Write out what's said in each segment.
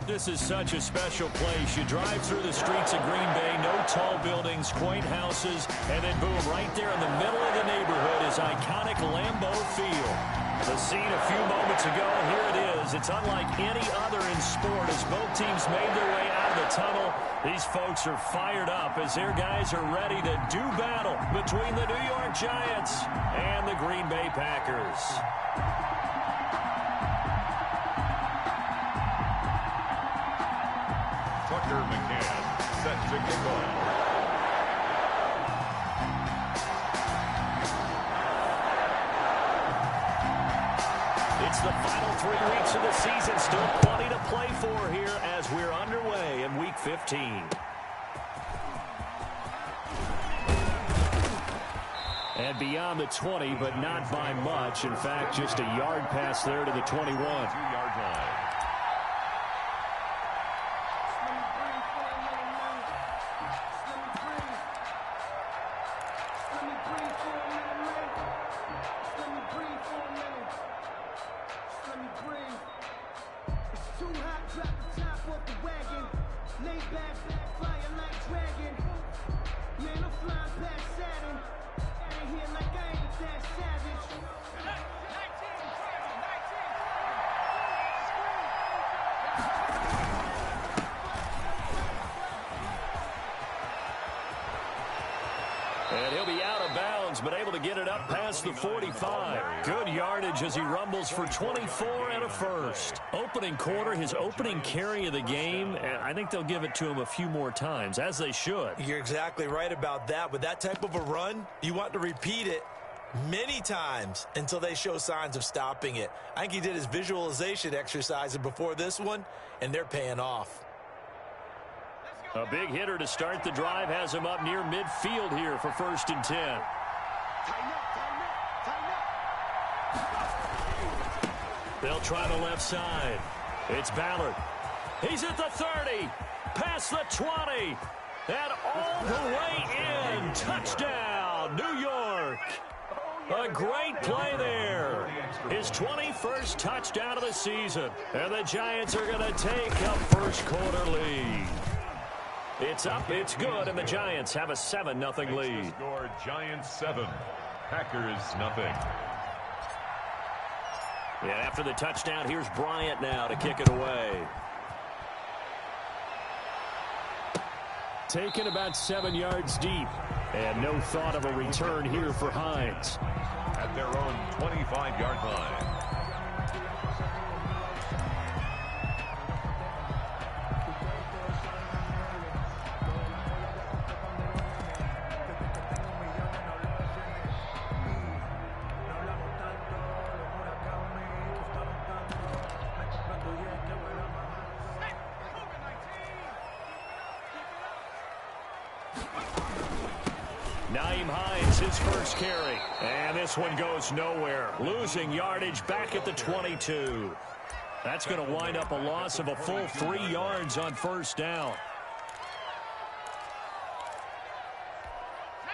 This is such a special place. You drive through the streets of Green Bay, no tall buildings, quaint houses, and then boom, right there in the middle of the neighborhood is iconic Lambeau Field. The scene a few moments ago, here it is. It's unlike any other in sport as both teams made their way out of the tunnel. These folks are fired up as their guys are ready to do battle between the New York Giants and the Green Bay Packers. Tucker McCann set to kick off. It's the final 3 weeks of the season. Still plenty to play for here as we're underway in Week 15. And beyond the 20, but not by much. In fact, just a yard pass there to the 21. 2-yard line. And he'll be out of bounds, but able to get it up past the 45. Good yardage as he rumbles for 24 and a first. Opening quarter, his opening carry of the game, and I think they'll give it to him a few more times, as they should. You're exactly right about that. With that type of a run, you want to repeat it many times until they show signs of stopping it. I think he did his visualization exercises before this one, and they're paying off. A big hitter to start the drive has him up near midfield here for 1st and 10. They'll try the left side. It's Ballard. He's at the 30, past the 20, and all the way in. Touchdown, New York. A great play there. His 21st touchdown of the season. And the Giants are going to take a first quarter lead. It's up, it's good, and the Giants have a 7-0 lead. Score Giants 7, Packers 0. Yeah, after the touchdown, here's Bryant now to kick it away. Taken about 7 yards deep, and no thought of a return here for Hines. At their own 25-yard line. Hines, his first carry. And this one goes nowhere. Losing yardage back at the 22. That's going to wind up a loss of a full 3 yards on 1st down.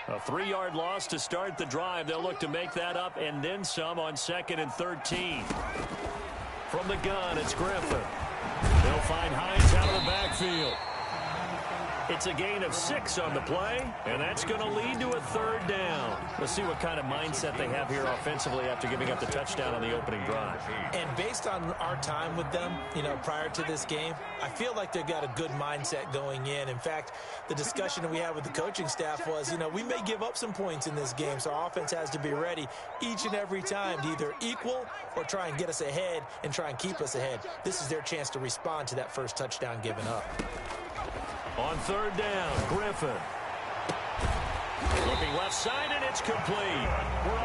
A 3-yard loss to start the drive. They'll look to make that up and then some on 2nd and 13. From the gun, it's Griffin. They'll find Hines out of the backfield. It's a gain of 6 on the play, and that's going to lead to a 3rd down. Let's see what kind of mindset they have here offensively after giving up the touchdown on the opening drive. And based on our time with them, prior to this game, I feel like they've got a good mindset going in. In fact, the discussion that we had with the coaching staff was, we may give up some points in this game, so our offense has to be ready each and every time to either equal or try and get us ahead and try and keep us ahead. This is their chance to respond to that first touchdown given up. On 3rd down, Griffin. Looking left side, and it's complete.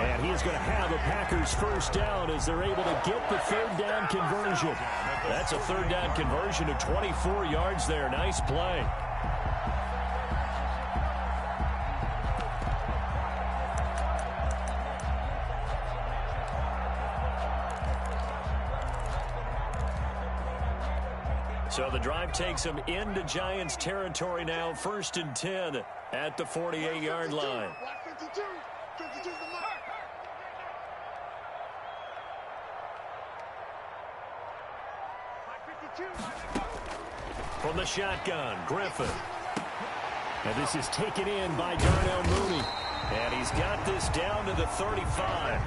And he's going to have a Packers first down as they're able to get the 3rd down conversion. That's a 3rd down conversion of 24 yards there. Nice play. So the drive takes them into Giants territory now. 1st and 10 at the 48-yard line. From the shotgun, Griffin. And this is taken in by Darnell Mooney. And he's got this down to the 35.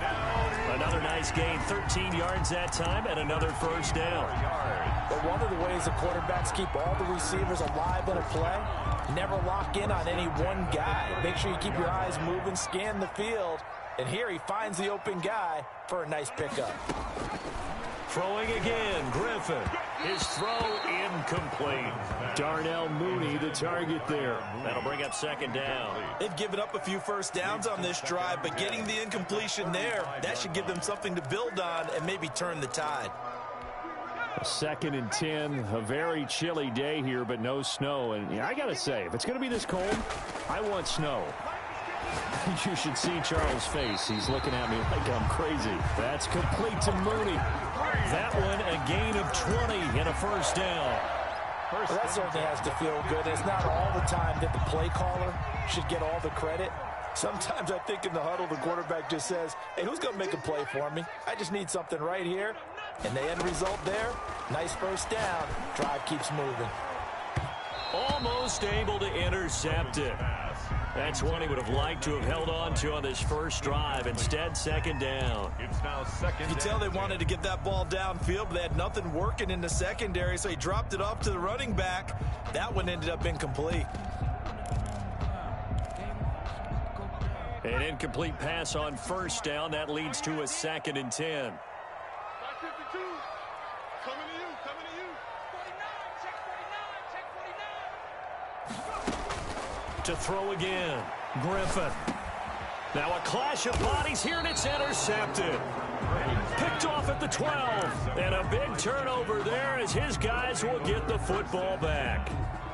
Another nice gain, 13 yards that time, and another first down. But one of the ways the quarterbacks keep all the receivers alive in a play, never lock in on any one guy. Make sure you keep your eyes moving, scan the field. And here he finds the open guy for a nice pickup. Throwing again, Griffin. His throw incomplete. Darnell Mooney, the target there. That'll bring up second down. They've given up a few first downs on this drive, but getting the incompletion there, that should give them something to build on and maybe turn the tide. 2nd and 10, a very chilly day here, but no snow. And I got to say, if it's going to be this cold, I want snow. You should see Charles' face. He's looking at me like I'm crazy. That's complete to Mooney. That one, a gain of 20 and a first down. Well, that certainly has to feel good. It's not all the time that the play caller should get all the credit. Sometimes I think in the huddle, the quarterback just says, hey, who's going to make a play for me? I just need something right here. And the end result there, nice first down. Drive keeps moving. Almost able to intercept it. That's one he would have liked to have held on to on this first drive. Instead, second down. It's now second. You tell they wanted to get that ball downfield, but they had nothing working in the secondary, so he dropped it off to the running back. That one ended up incomplete. An incomplete pass on first down. That leads to a 2nd and 10. To throw again, Griffin. Now a clash of bodies here, and it's intercepted. Picked off at the 12. And a big turnover there as his guys will get the football back.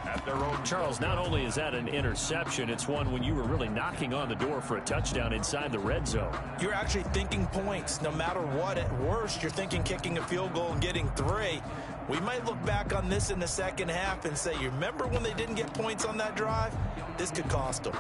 At their own. Charles, not only is that an interception, it's one when you were really knocking on the door for a touchdown inside the red zone. You're actually thinking points no matter what. At worst, you're thinking kicking a field goal and getting 3. We might look back on this in the second half and say, you remember when they didn't get points on that drive? This could cost them.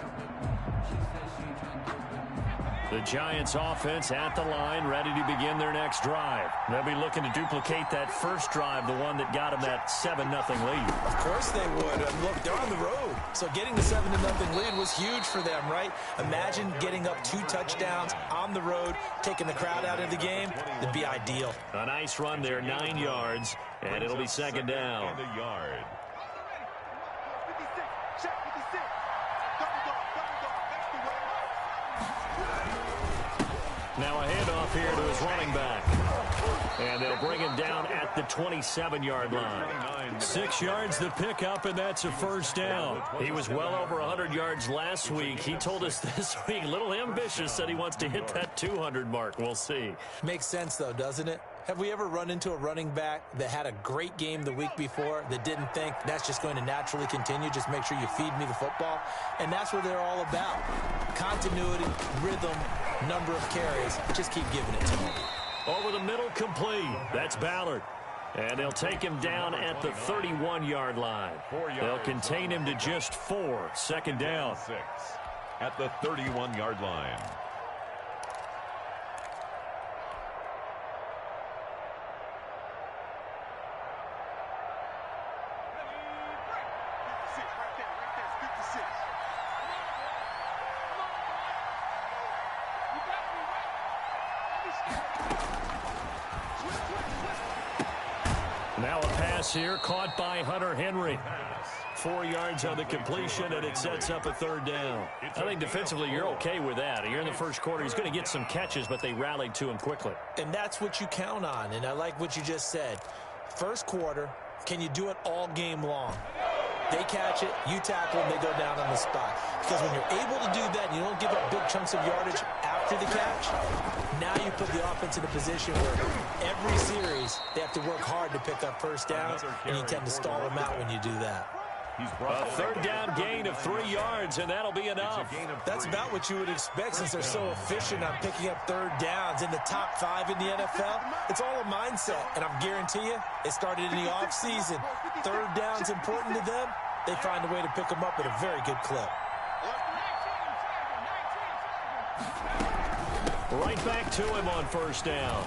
The Giants offense at the line, ready to begin their next drive. They'll be looking to duplicate that first drive, the one that got them that 7-0 lead. Of course they would. And look, they're on the road. So getting the 7-0 lead was huge for them, right? Imagine getting up 2 touchdowns on the road, taking the crowd out of the game. It'd be ideal. A nice run there, 9 yards, and it'll be second down. And a yard. Now a handoff here to his running back. And they'll bring him down at the 27-yard line. 6 yards the pickup, and that's a first down. He was well over 100 yards last week. He told us this week, a little ambitious, said he wants to hit that 200 mark. We'll see. Makes sense, though, doesn't it? Have we ever run into a running back that had a great game the week before that didn't think that's just going to naturally continue? Just make sure you feed me the football. And that's what they're all about. Continuity, rhythm, number of carries. Just keep giving it to them. Over the middle, complete. That's Ballard. And they'll take him down at the 31-yard line. They'll contain him to just 4. Second down. 6 at the 31-yard line. Now a pass here caught by Hunter Henry. 4 yards on the completion, and it sets up a third down. I think defensively you're okay with that. Here in the first quarter, he's going to get some catches, but they rallied to him quickly. And that's what you count on, and I like what you just said. First quarter, can you do it all game long? They catch it, you tackle them, they go down on the spot. Because when you're able to do that, and you don't give up big chunks of yardage after the catch, now you put the offense in a position where every series they have to work hard to pick up first downs, and you tend to stall them out when you do that. A third down gain of 3 yards, and that'll be enough. That's about what you would expect since they're so efficient on picking up third downs. In the top 5 in the NFL, it's all a mindset. And I guarantee you, it started in the offseason. Third down's important to them. They find a way to pick them up at a very good clip. Right back to him on first down.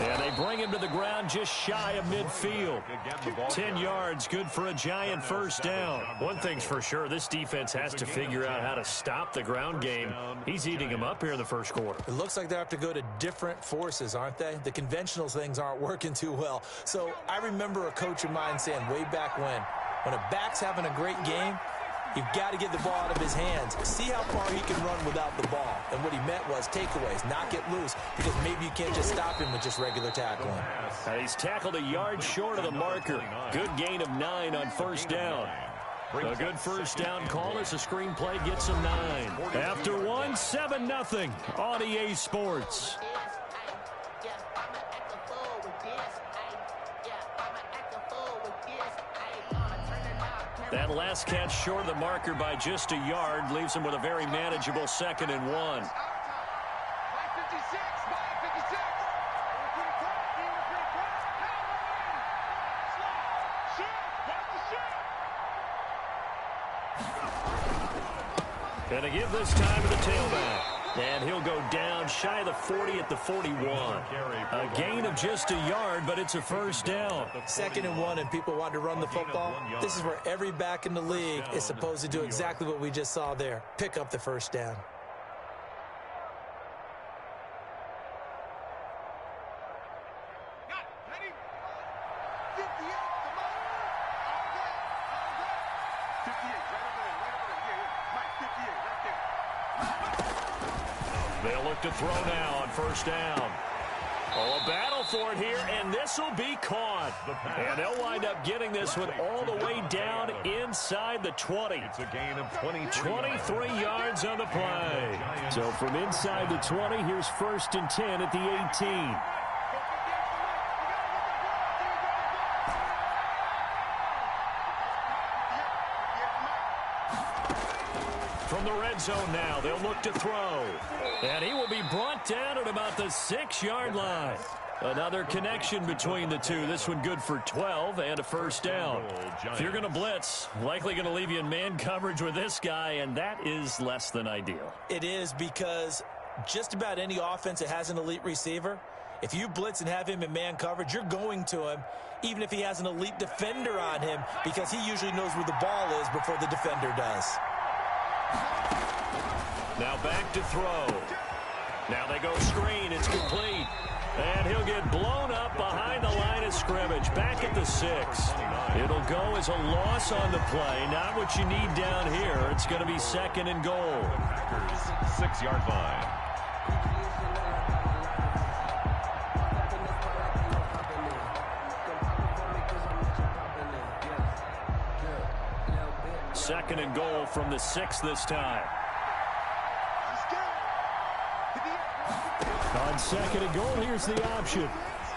And they bring him to the ground just shy of midfield. 10 yards, good for a Giant first down. One thing's for sure, this defense has to figure out how to stop the ground game. He's eating them up here in the first quarter. It looks like they have to go to different forces, aren't they? The conventional things aren't working too well. So I remember a coach of mine saying way back when a back's having a great game, you've got to get the ball out of his hands. See how far he can run without the ball. And what he meant was takeaways, not get loose, because maybe you can't just stop him with just regular tackling. He's tackled a yard short of the marker. Good gain of 9 on first down. A good first down call as the screenplay gets him 9. After 1, 7-0 on EA Sports. That last catch short of the marker by just a yard leaves him with a very manageable 2nd and 1. Gonna give this time to the tailback. And he'll go down shy of the 40 at the 41. A gain of just a yard, but it's a first down. 2nd and 1, and people want to run the football. This is where every back in the league is supposed to do exactly what we just saw there. Pick up the first down. They'll look to throw now on first down. Oh, a battle for it here, and this will be caught. And they'll wind up getting this one all the way down inside the 20. It's a gain of 23 yards on the play. So from inside the 20, here's 1st and 10 at the 18. From the red zone now, they'll look to throw. And he will be brought down at about the 6-yard line. Another connection between the two. This one good for 12 and a first down. If you're going to blitz, likely going to leave you in man coverage with this guy, and that is less than ideal. It is, because just about any offense that has an elite receiver, if you blitz and have him in man coverage, you're going to him, even if he has an elite defender on him, because he usually knows where the ball is before the defender does. Now back to throw. Now they go screen. It's complete. And he'll get blown up behind the line of scrimmage. Back at the 6. It'll go as a loss on the play. Not what you need down here. It's going to be 2nd and goal. Packers 6-yard line. Second and goal from the 6 this time. On 2nd and goal, here's the option.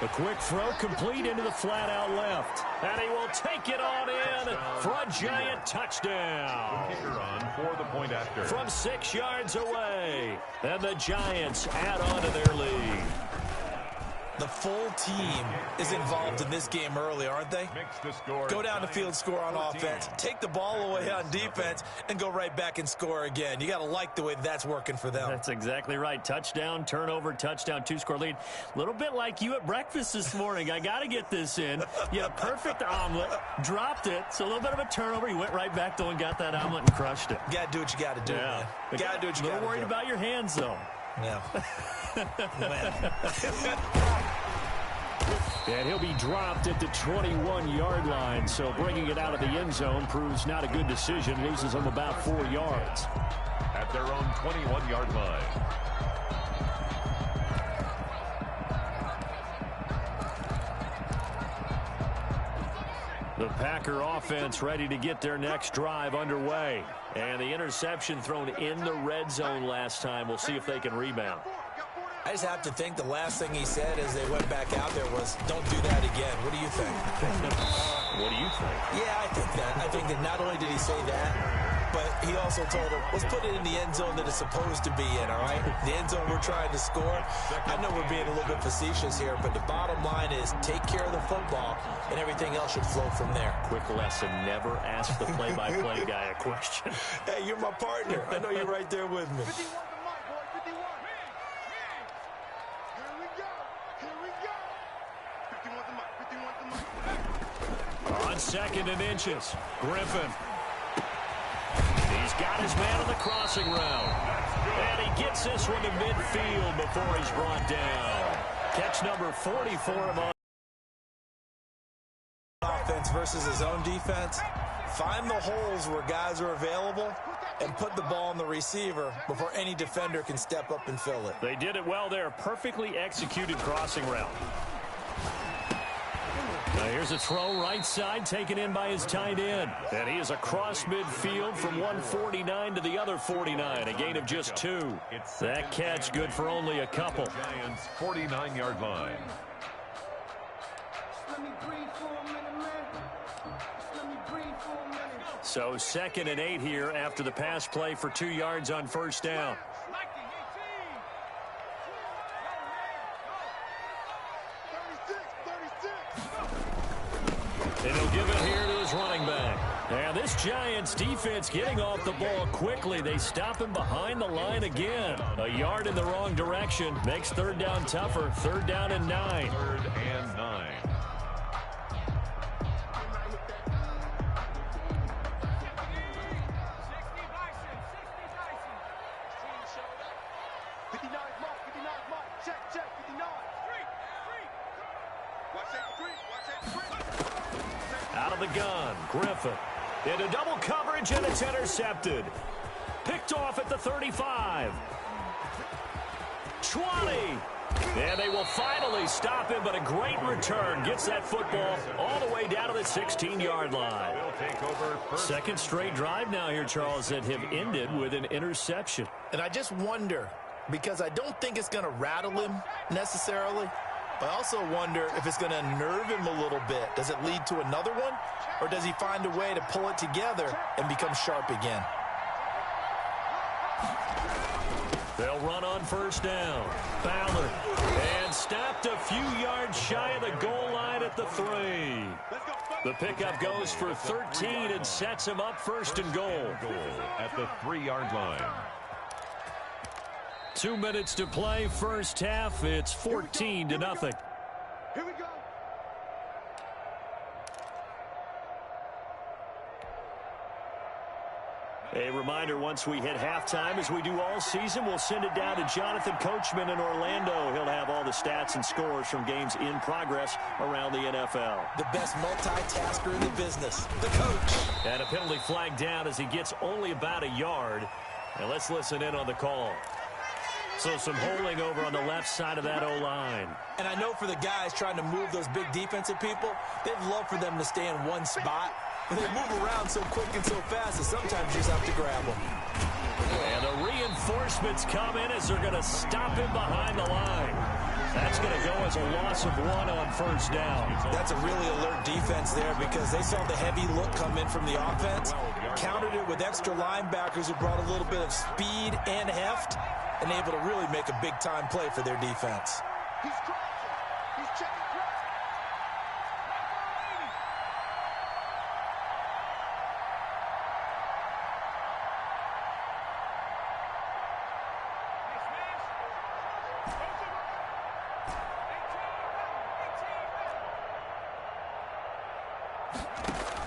A quick throw complete into the flat out left. And he will take it on in for a Giant touchdown. Kicker on for the point after. From 6 yards away. And the Giants add on to their lead. The full team is involved in this game early, aren't they? Go down the field, score on offense, take the ball away on defense, and go right back and score again. You got to like the way that's working for them. That's exactly right. Touchdown, turnover, touchdown, 2-score lead. A little bit like you at breakfast this morning. I got to get this in. You had a perfect omelet, dropped it, so a little bit of a turnover. You went right back, though, and got that omelet and crushed it. You got to do what you got to do, man. You got to do what you got to do. A little worried about your hands, though. Yeah. And he'll be dropped at the 21-yard line, so bringing it out of the end zone proves not a good decision. Loses him about 4 yards. At their own 21-yard line. The Packer offense ready to get their next drive underway. And the interception thrown in the red zone last time. We'll see if they can rebound. I just have to think the last thing he said as they went back out there was, don't do that again. What do you think? What do you think? Yeah, I think that. I think that not only did he say that, but he also told him, let's put it in the end zone that it's supposed to be in, all right? The end zone we're trying to score. I know we're being a little bit facetious here, but the bottom line is take care of the football, and everything else should flow from there. Quick lesson, never ask the play-by-play guy a question. Hey, you're my partner. I know you're right there with me. On 2nd and inches, Griffin. He's got his man on the crossing route. And he gets this one to midfield before he's brought down. Catch number 44 of offense versus his own defense. Find the holes where guys are available and put the ball on the receiver before any defender can step up and fill it. They did it well there. Perfectly executed crossing route. Now here's a throw right side taken in by his tight end. And he is across midfield from 149 to the other 49. A gain of just 2. That catch good for only a couple. Giants 49-yard line. So 2nd and 8 here after the pass play for 2 yards on first down. And he'll give it here to his running back. And this Giants defense getting off the ball quickly. They stop him behind the line again. A yard in the wrong direction makes 3rd down tougher. 3rd down and 9. 3rd and 9. Out of the gun, Griffin. Into double coverage, and it's intercepted. Picked off at the 35. 20. And they will finally stop him, but a great return. Gets that football all the way down to the 16-yard line. Second straight drive now here, Charles, that have ended with an interception. And I just wonder, because I don't think it's going to rattle him necessarily, but I also wonder if it's going to unnerve him a little bit. Does it lead to another one, or does he find a way to pull it together and become sharp again? They'll run on first down. Fowler. And stopped a few yards shy of the goal line at the 3. The pickup goes for 13 and sets him up 1st and goal. At the 3-yard line. 2 minutes to play, first half. It's 14-0. Here we go. A reminder, once we hit halftime, as we do all season, we'll send it down to Jonathan Coachman in Orlando. He'll have all the stats and scores from games in progress around the NFL. The best multitasker in the business, the coach. And a penalty flag down as he gets only about a yard. And let's listen in on the call. So some holding over on the left side of that O-line. And I know for the guys trying to move those big defensive people, they'd love for them to stay in one spot. But they move around so quick and so fast that sometimes you just have to grab them. And the reinforcements come in as they're going to stop him behind the line. That's going to go as a loss of 1 on first down. That's a really alert defense there because they saw the heavy look come in from the offense, countered it with extra linebackers who brought a little bit of speed and heft, and able to really make a big-time play for their defense. He's crossing. He's checking cross.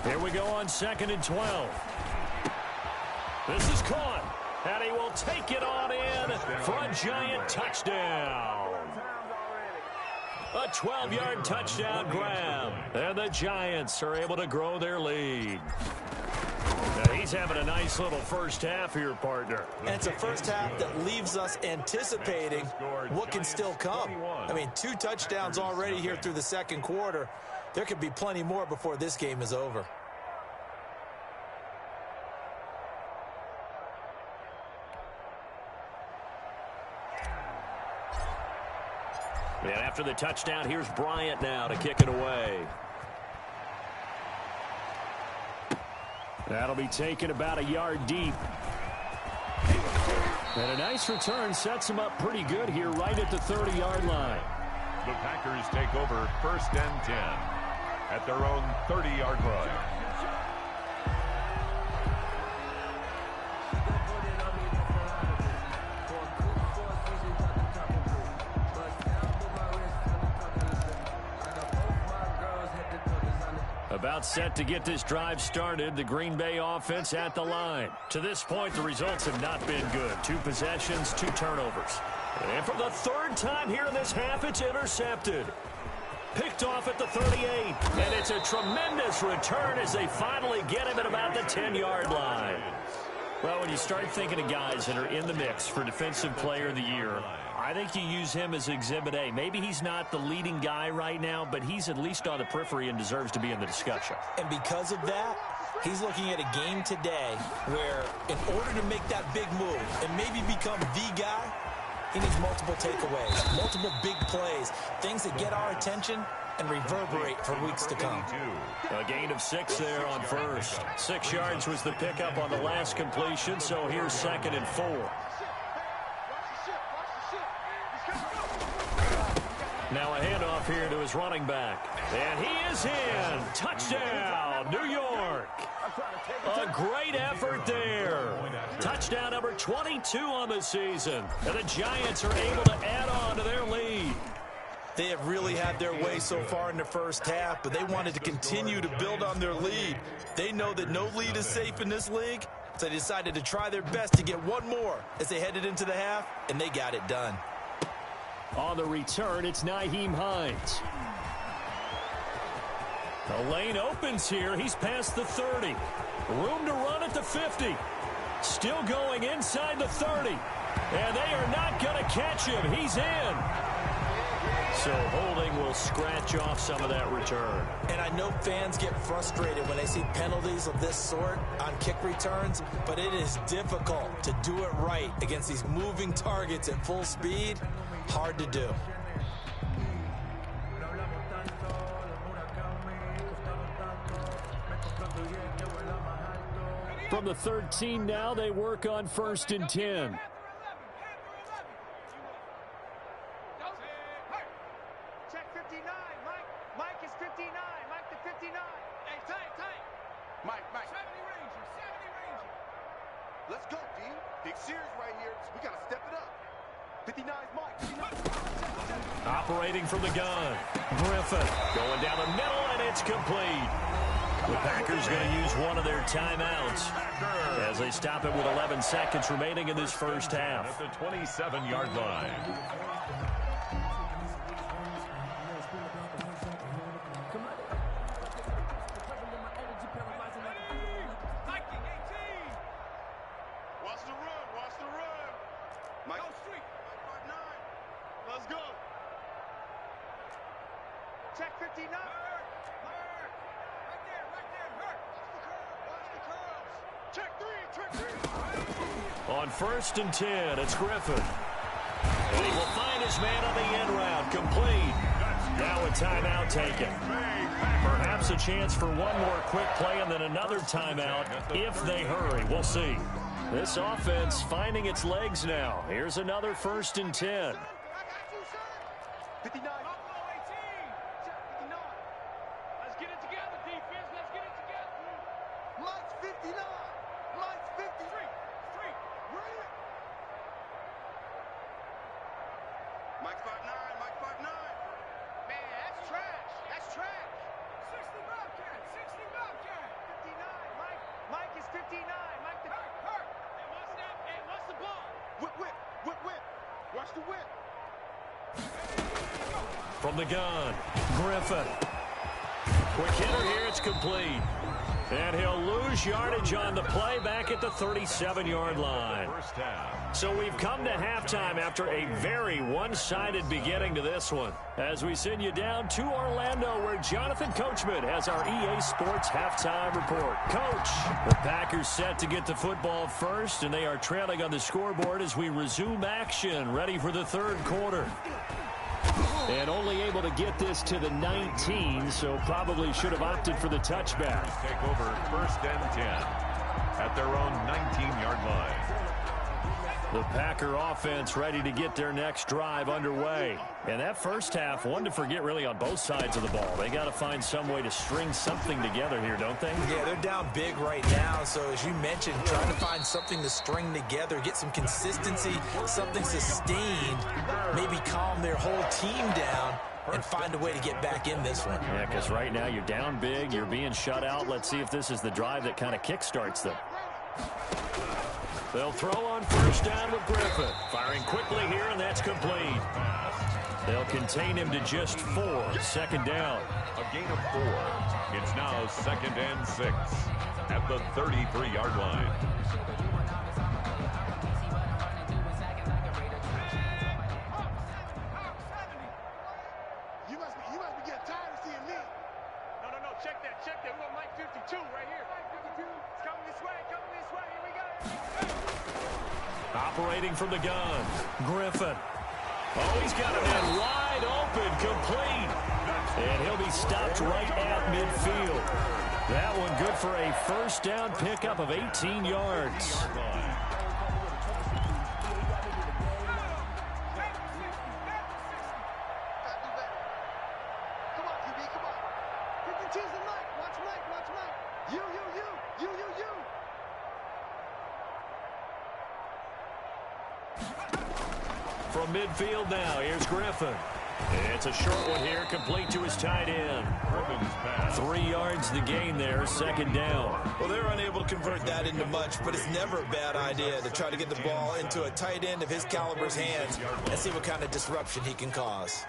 Here we go on 2nd and 12. This is caught, and he will take it on in for a Giant touchdown. A 12-yard touchdown grab, and the Giants are able to grow their lead. Now he's having a nice little first half here, partner. And it's a first half that leaves us anticipating what can still come. I mean, 2 touchdowns already here through the second quarter. There could be plenty more before this game is over. And after the touchdown, here's Bryant now to kick it away. That'll be taken about a yard deep. And a nice return sets him up pretty good here right at the 30-yard line. The Packers take over 1st and 10 at their own 30-yard line. About set to get this drive started. The Green Bay offense at the line. To this point, the results have not been good. 2 possessions, 2 turnovers. And for the 3rd time here in this half, it's intercepted. Picked off at the 38. And it's a tremendous return as they finally get him at about the 10-yard line. Well, when you start thinking of guys that are in the mix for Defensive Player of the Year, I think you use him as Exhibit A. Maybe he's not the leading guy right now, but he's at least on the periphery and deserves to be in the discussion. And because of that, he's looking at a game today where in order to make that big move and maybe become the guy, he needs multiple takeaways, multiple big plays, things that get our attention and reverberate for weeks to come. A gain of 6 there on first. 6 yards was the pickup on the last completion, so here's 2nd and 4. Now a handoff here to his running back. And he is in. Touchdown, New York. A great effort there. Touchdown number 22 on the season. And the Giants are able to add on to their lead. They have really had their way so far in the first half, but they wanted to continue to build on their lead. They know that no lead is safe in this league, so they decided to try their best to get one more as they headed into the half, and they got it done. On the return, it's Nyheim Hines. The lane opens here. He's past the 30. Room to run at the 50. Still going inside the 30. And they are not going to catch him. He's in. So holding will scratch off some of that return. And I know fans get frustrated when they see penalties of this sort on kick returns, but it is difficult to do it right against these moving targets at full speed. Hard to do. From the 13 now, they work on 1st and 10. Check 59. Mike is 59. Mike the 59. Hey, tight. Mike. 70 Ranger. Let's go, D. Big series right here. We got to step it up. 59 is Mike. 59. Operating from the gun. Griffin going down the middle, and it's complete. The Packers going to use one of their timeouts as they stop it with 11 seconds remaining in this first half. At the 27-yard line. Watch the run. Mike. Go street. 5-9. Let's go. Check 59. Hurt. Right there. Hurt. Watch the curls. Check 3. On 1st and 10, it's Griffin. And he will find his man on the end route. Complete. Now a timeout taken. Perhaps a chance for one more quick play and then another timeout if they hurry. We'll see. This offense finding its legs now. Here's another 1st and 10. 59. Check 59. Let's get it together, defense. Let's get it together. Mike's 59. Mike's 53. Read it. Mike's 5'9". Mike's 5'9". Man, that's trash. 60 Bobcat. 59. Mike is 59. Mike the hurt. Hey, what's the ball? Whip. Watch the whip. From the gun, Griffin. Quick hitter here, it's complete. And he'll lose yardage on the play back at the 37-yard line. So we've come to halftime after a very one-sided beginning to this one. As we send you down to Orlando, where Jonathan Coachman has our EA Sports halftime report. Coach, the Packers set to get the football first, and they are trailing on the scoreboard as we resume action, ready for the 3rd quarter. And only able to get this to the 19, so probably should have opted for the touchback. Take over 1st and 10 at their own 19-yard line. The Packer offense ready to get their next drive underway. And that first half, one to forget really on both sides of the ball. They got to find some way to string something together here, don't they? Yeah, they're down big right now. So as you mentioned, trying to find something to string together, get some consistency, something sustained, maybe calm their whole team down and find a way to get back in this one. Yeah, because right now you're down big, you're being shut out. Let's see if this is the drive that kind of kickstarts them. They'll throw on first down with Griffin. Firing quickly here, and that's complete. They'll contain him to just 4. Second down. A gain of 4. It's now 2nd and 6 at the 33-yard line. You must be getting tired of seeing me. No, check that. We got Mike 52 right here. Mike 52. It's coming this way. Here we go. Operating from the gun, Griffin. Oh, he's got a man wide open, complete. And he'll be stopped right at midfield. That one good for a first down pickup of 18 yards. Come on, QB, come on. 52's the Mike. Watch Mike. You. From midfield now, here's Griffin. It's a short one here, complete to his tight end. 3 yards the gain there, second down. Well, they're unable to convert that into much, but it's never a bad idea to try to get the ball into a tight end of his caliber's hands and see what kind of disruption he can cause.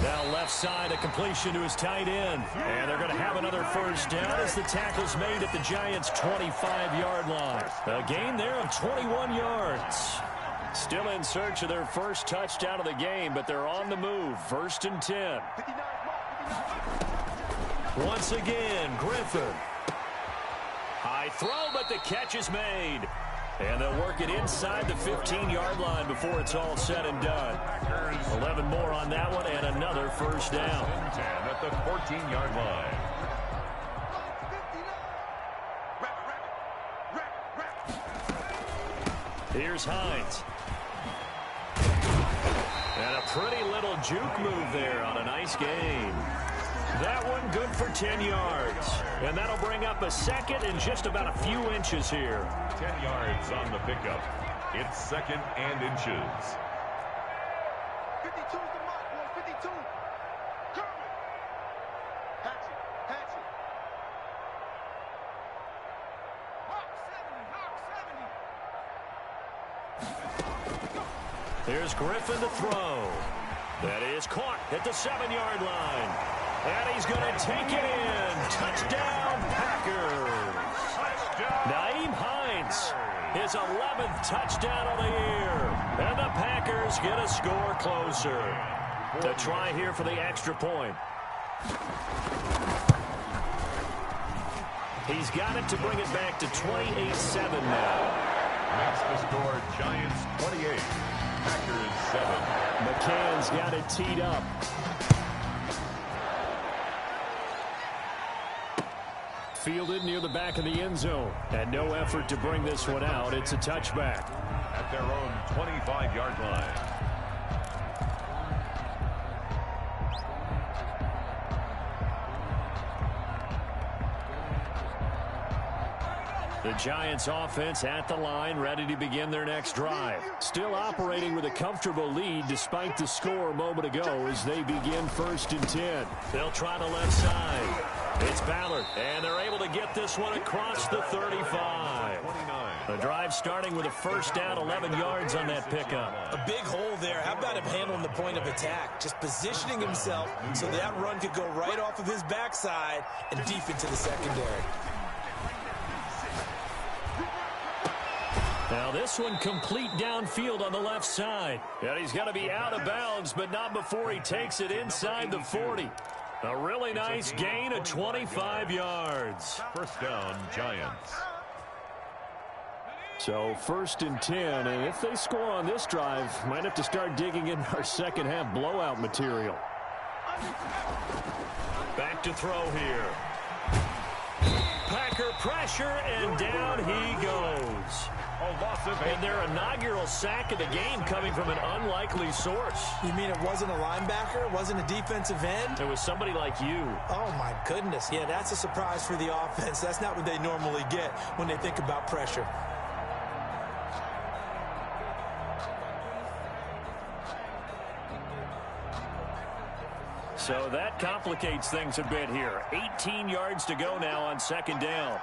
Now left side, a completion to his tight end. And they're going to have another first down as the tackle's made at the Giants' 25-yard line. A gain there of 21 yards. Still in search of their first touchdown of the game, but they're on the move. 1st and 10. Once again, Griffin. High throw, but the catch is made. And they'll work it inside the 15-yard line before it's all said and done. 11 more on that one and another first down. 10 at the 14-yard line. Here's Hines. And a pretty little juke move there on a nice gain. That one good for 10 yards. And that'll bring up a second and just about a few inches here. 10 yards on the pickup. It's 2nd and inches. 52's the mark, boys. 52. Kermit. Hatchet. Hawk 70. Here's Griffin to throw. That is caught at the 7-yard line. And he's going to take it in. Touchdown, Packers. Nyheim Hines, his 11th touchdown of the year. And the Packers get a score closer. To try here for the extra point. He's got it to bring it back to 28-7 now. Makes the score Giants 28, Packers 7. McCann's got it teed up. Fielded near the back of the end zone. And no effort to bring this one out. It's a touchback. At their own 25-yard line. The Giants offense at the line, ready to begin their next drive. Still operating with a comfortable lead despite the score a moment ago as they begin 1st and 10. They'll try the left side. It's Ballard, and they're able to get this one across the 35. The drive starting with a first down, 11 yards on that pickup. A big hole there. How about him handling the point of attack? Just positioning himself so that run could go right off of his backside and deep into the secondary. Now this one complete downfield on the left side. And he's got to be out of bounds, but not before he takes it inside the 40. A really nice gain of 25 yards. First down, Giants. So 1st and 10, and if they score on this drive, might have to start digging in our second half blowout material. Back to throw here. linebacker, pressure, and down he goes. And their inaugural sack of the game coming from an unlikely source. You mean it wasn't a linebacker? It wasn't a defensive end? It was somebody like you. Oh, my goodness. Yeah, that's a surprise for the offense. That's not what they normally get when they think about pressure. So that complicates things a bit here. 18 yards to go now on second down.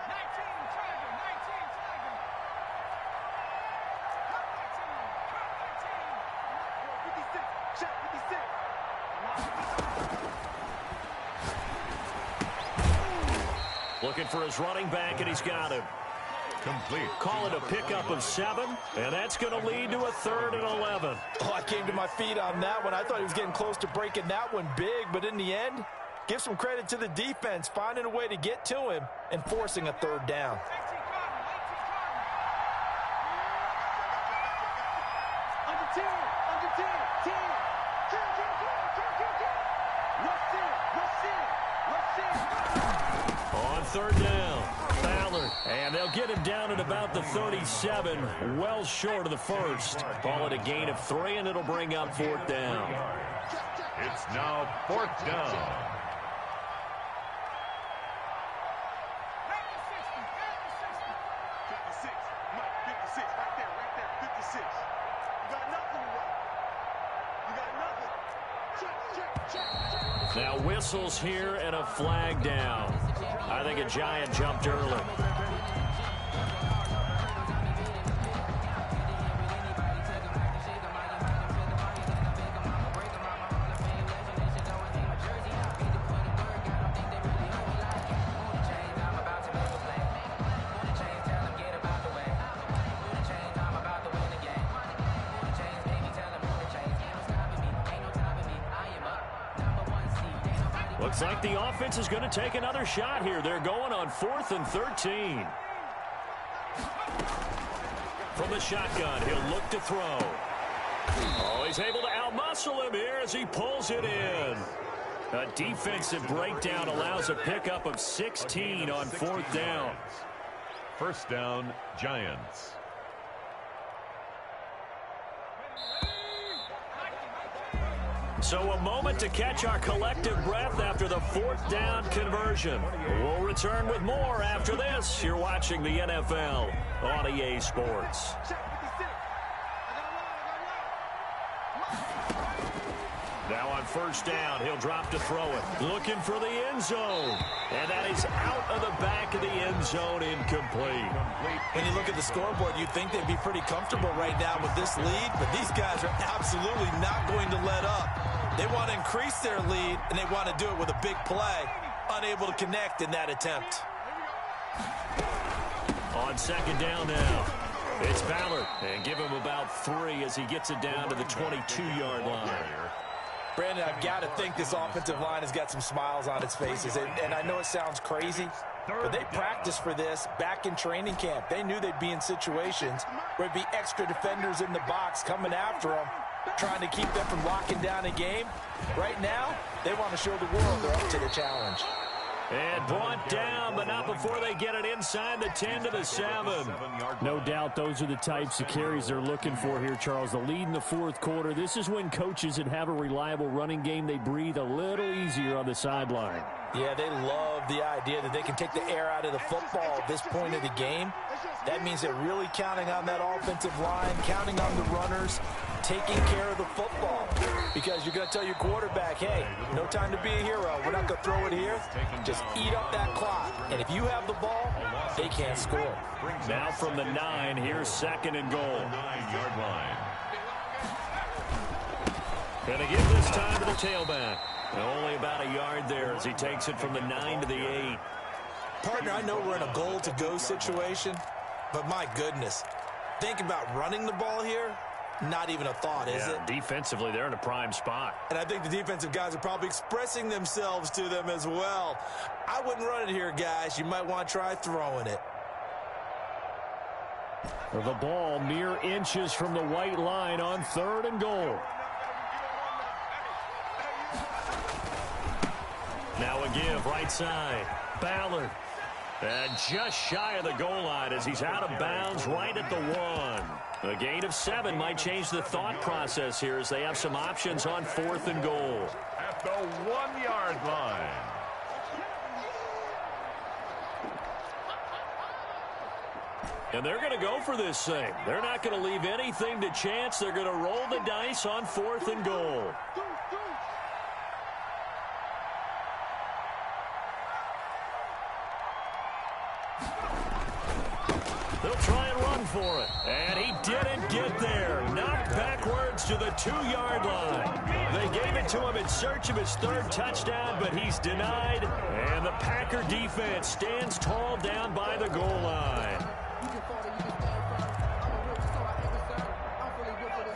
Looking for his running back, and he's got him. Complete. Call it a pickup of 7, and that's going to lead to a 3rd and 11. Oh, I came to my feet on that one. I thought he was getting close to breaking that one big, but in the end, give some credit to the defense, finding a way to get to him and forcing a 3rd down. On 3rd down, Ballard, and they'll get him down at about the 37, well short of the first. Call it a gain of 3, and it'll bring up 4th down. It's now 4th down. Now whistles here and a flag down. I think a Giant jumped early. Looks like the offense is going to take another shot here. They're going on 4th and 13. From the shotgun, he'll look to throw. Oh, he's able to outmuscle him here as he pulls it in. A defensive breakdown allows a pickup of 16 on 4th down. 1st down, Giants. So a moment to catch our collective breath after the 4th down conversion. We'll return with more after this. You're watching the NFL on EA Sports. Now on 1st down, he'll drop to throw it. Looking for the end zone. And that is out of the back of the end zone, incomplete. When you look at the scoreboard, you'd think they'd be pretty comfortable right now with this lead, but these guys are absolutely not going to let up. They want to increase their lead, and they want to do it with a big play. Unable to connect in that attempt. On 2nd down now, it's Ballard. And give him about 3 as he gets it down to the 22-yard line. Brandon, I've got to think this offensive line has got some smiles on its faces. And I know it sounds crazy, but they practiced for this back in training camp. They knew they'd be in situations where there'd be extra defenders in the box coming after them, trying to keep them from locking down a game. Right now, they want to show the world they're up to the challenge. And brought down, but not before they get it inside the 10 to the 7. No doubt those are the types of carries they're looking for here, Charles. The lead in the 4th quarter. This is when coaches that have a reliable running game, they breathe a little easier on the sideline. Yeah, they love the idea that they can take the air out of the football at this point of the game. That means they're really counting on that offensive line, counting on the runners, taking care of the football. Because you're going to tell your quarterback, hey, no time to be a hero. We're not going to throw it here. Just eat up that clock. And if you have the ball, they can't score. Now from the 9, here's 2nd and goal. 9-yard line. Going to give this time to the tailback. Only about a yard there as he takes it from the 9 to the 8. Partner, I know we're in a goal-to-go situation, but my goodness, think about running the ball here. Not even a thought, is it? Defensively, they're in a prime spot. And I think the defensive guys are probably expressing themselves to them as well. I wouldn't run it here, guys. You might want to try throwing it. The ball mere inches from the white line on 3rd and goal. Now a give right side. Ballard. And just shy of the goal line as he's out of bounds right at the 1. A gain of 7 might change the thought process here as they have some options on 4th and goal. At the 1-yard line. And they're going to go for this thing. They're not going to leave anything to chance. They're going to roll the dice on 4th and goal. They'll try and run for it. And he didn't get there. Knocked backwards to the 2-yard line. They gave it to him in search of his 3rd touchdown, but he's denied. And the Packer defense stands tall down by the goal line.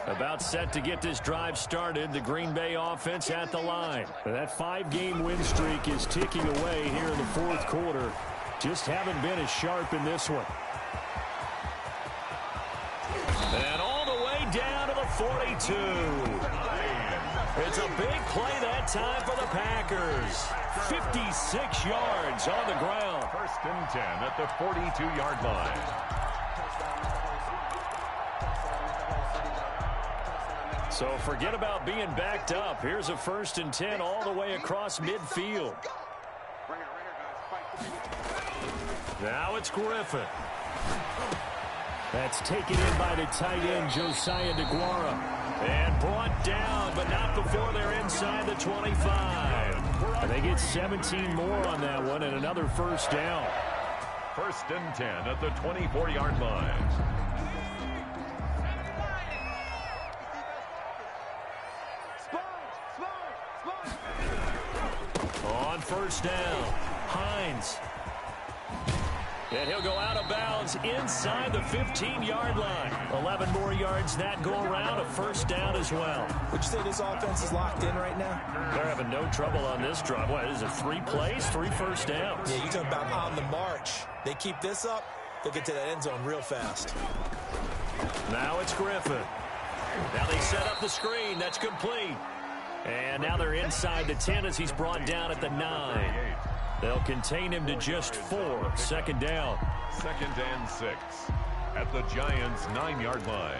About set to get this drive started, the Green Bay offense at the line. That 5-game win streak is ticking away here in the 4th quarter. Just haven't been as sharp in this one. And all the way down to the 42. It's a big play that time for the Packers. 56 yards on the ground. 1st and 10 at the 42-yard line. So forget about being backed up. Here's a 1st and 10 all the way across midfield. Now it's Griffin. That's taken in by the tight end, Josiah DeGuara. And brought down, but not before they're inside the 25. And they get 17 more on that one and another 1st down. 1st and 10 at the 24-yard line. On 1st down, Hines. And he'll go out of bounds inside the 15-yard line. 11 more yards that go around, a 1st down as well. Would you say this offense is locked in right now? They're having no trouble on this drive. What is it, 3 plays, 3 1st downs? Yeah, you talk about on the march. They keep this up, they'll get to that end zone real fast. Now it's Griffin. Now they set up the screen. That's complete. And now they're inside the 10 as he's brought down at the 9. They'll contain him to just 4. 2nd down. 2nd and 6 at the Giants' 9-yard line.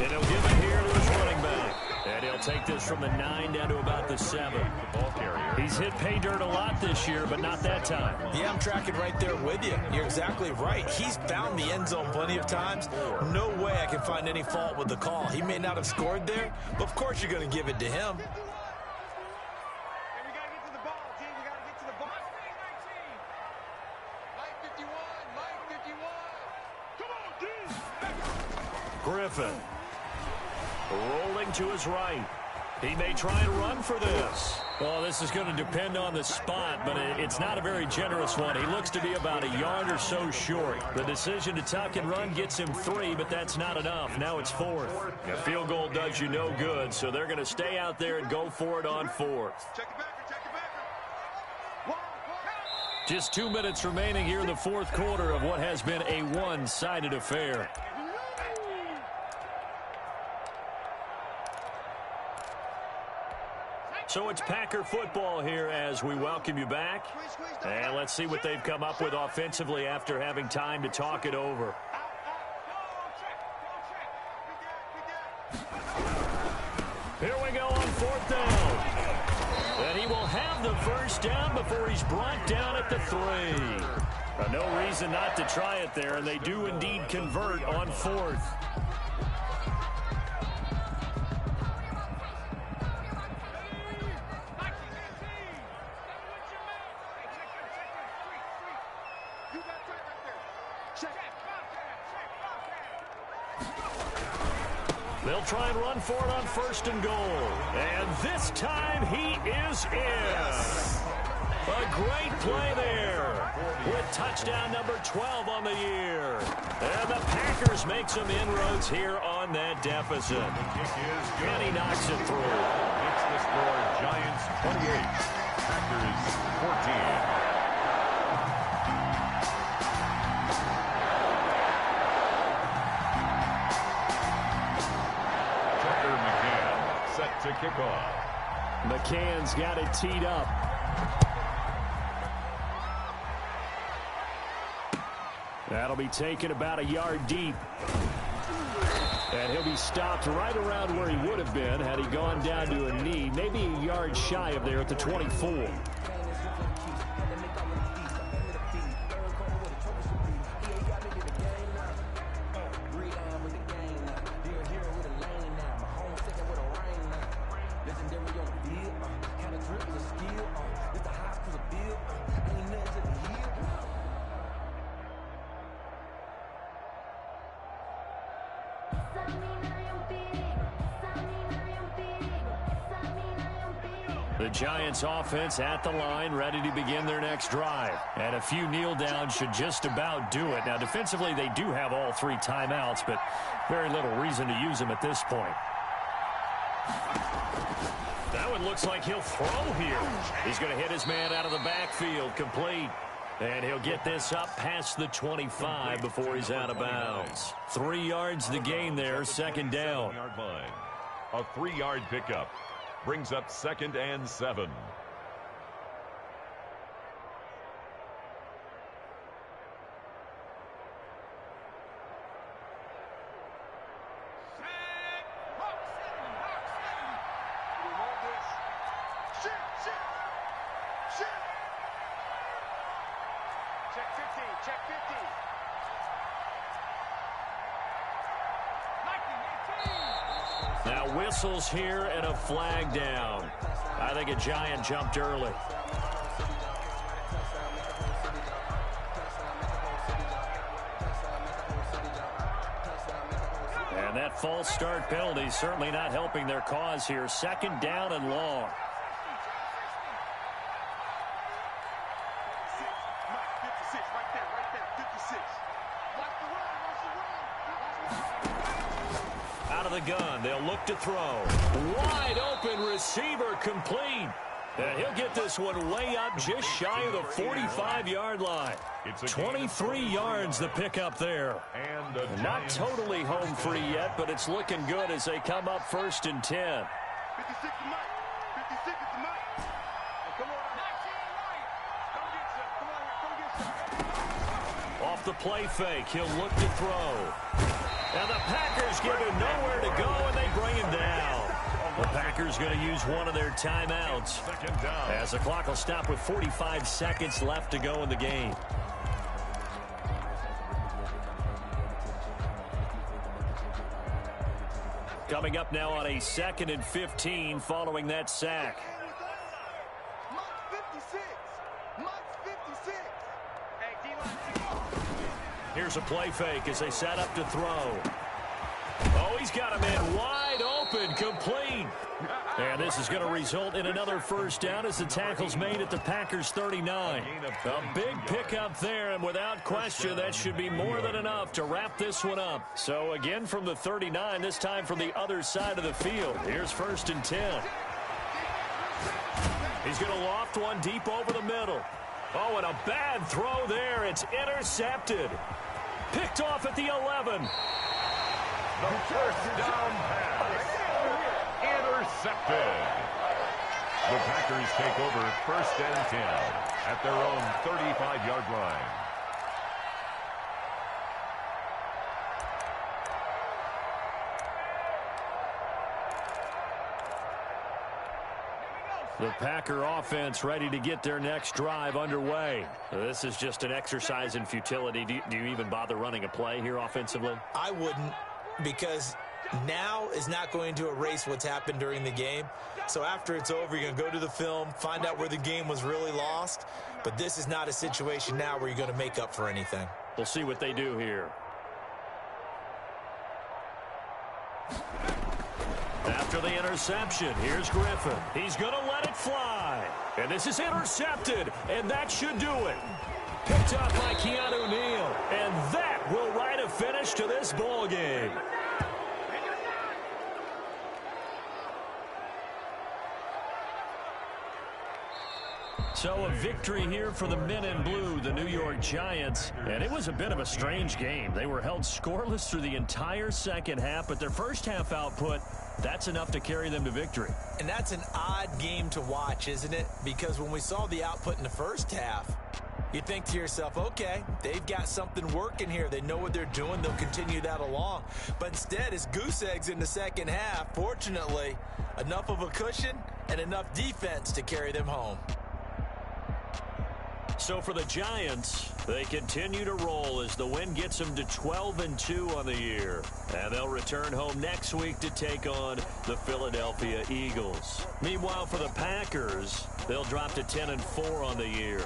And he'll give it here to his running back. And he'll take this from the 9 down to about the 7. Ball carrier. He's hit pay dirt a lot this year, but not that time. Yeah, I'm tracking right there with you. You're exactly right. He's found the end zone plenty of times. No way I can find any fault with the call. He may not have scored there, but of course you're going to give it to him. Griffin rolling to his right. He may try and run for this. Well, this is going to depend on the spot, but it's not a very generous one. He looks to be about a yard or so short. The decision to tuck and run gets him 3, but that's not enough. Now it's 4th. A field goal does you no good, so they're going to stay out there and go for it on 4th. Just 2 minutes remaining here in the 4th quarter of what has been a one-sided affair. So it's Packer football here as we welcome you back. And let's see what they've come up with offensively after having time to talk it over. Here we go on 4th down. And he will have the 1st down before he's brought down at the 3. No reason not to try it there, and they do indeed convert on 4th. They'll try and run for it on 1st and goal. And this time he is in. A great play there with touchdown number 12 on the year. And the Packers make some inroads here on that deficit. And he knocks it through. It's the score, Giants 28, Packers 14. kickoff. McCann's got it teed up. That'll be taken about a yard deep. And he'll be stopped right around where he would have been had he gone down to a knee, maybe a yard shy of there at the 24. The Giants offense at the line, ready to begin their next drive. And a few kneel downs should just about do it. Now, defensively, they do have all 3 timeouts, but very little reason to use them at this point. That one looks like he'll throw here. He's going to hit his man out of the backfield, complete. And he'll get this up past the 25 before he's out of bounds. 3 yards the gain there, second down. A 3-yard pickup brings up 2nd and 7. Check 50. Now whistles here and a flag down. I think a Giant jumped early. And that false start penalty certainly not helping their cause here. 2nd down and long. Out of the gun, they'll look to throw. Wide open receiver, complete. And he'll get this one way up just shy of the 45-yard line. 23 yards the pickup there. And not totally home free yet, but it's looking good as they come up 1st and 10. 56 to Mike. 56 to Mike. Come on. Off the play fake, he'll look to throw. And the Packers give him nowhere to go, and they bring him down. The Packers going to use one of their timeouts as the clock will stop with 45 seconds left to go in the game. Coming up now on a 2nd and 15 following that sack. Here's a play fake as they set up to throw. Oh, he's got him in wide open, complete. And this is going to result in another 1st down as the tackle's made at the Packers 39. A big pickup there, and without question, that should be more than enough to wrap this one up. So again from the 39, this time from the other side of the field. Here's 1st and 10. He's going to loft one deep over the middle. Oh, and a bad throw there. It's intercepted. Picked off at the 11. The 1st down pass. Intercepted. The Packers take over 1st and 10 at their own 35-yard line. The Packer offense ready to get their next drive underway. This is just an exercise in futility. Do you even bother running a play here offensively? I wouldn't, because now is not going to erase what's happened during the game. So after it's over, you're going to go to the film, find out where the game was really lost. But this is not a situation now where you're going to make up for anything. We'll see what they do here. After the interception, here's Griffin. He's going to let it fly. And this is intercepted, and that should do it. Picked up by Keanu Neal, and that will write a finish to this ball game. So a victory here for the men in blue, the New York Giants. And it was a bit of a strange game. They were held scoreless through the entire second half, but their first half output That's enough to carry them to victory. And that's an odd game to watch, isn't it? Because when we saw the output in the first half, you think to yourself, okay, they've got something working here. They know what they're doing. They'll continue that along. But instead, it's goose eggs in the second half. Fortunately, enough of a cushion and enough defense to carry them home. So for the Giants, they continue to roll as the win gets them to 12-2 on the year. And they'll return home next week to take on the Philadelphia Eagles. Meanwhile, for the Packers, they'll drop to 10-4 on the year.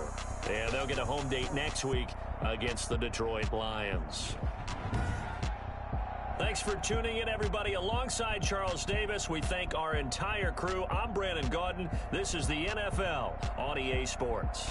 And they'll get a home date next week against the Detroit Lions. Thanks for tuning in, everybody. Alongside Charles Davis, we thank our entire crew. I'm Brandon Gaudin. This is the NFL on EA Sports.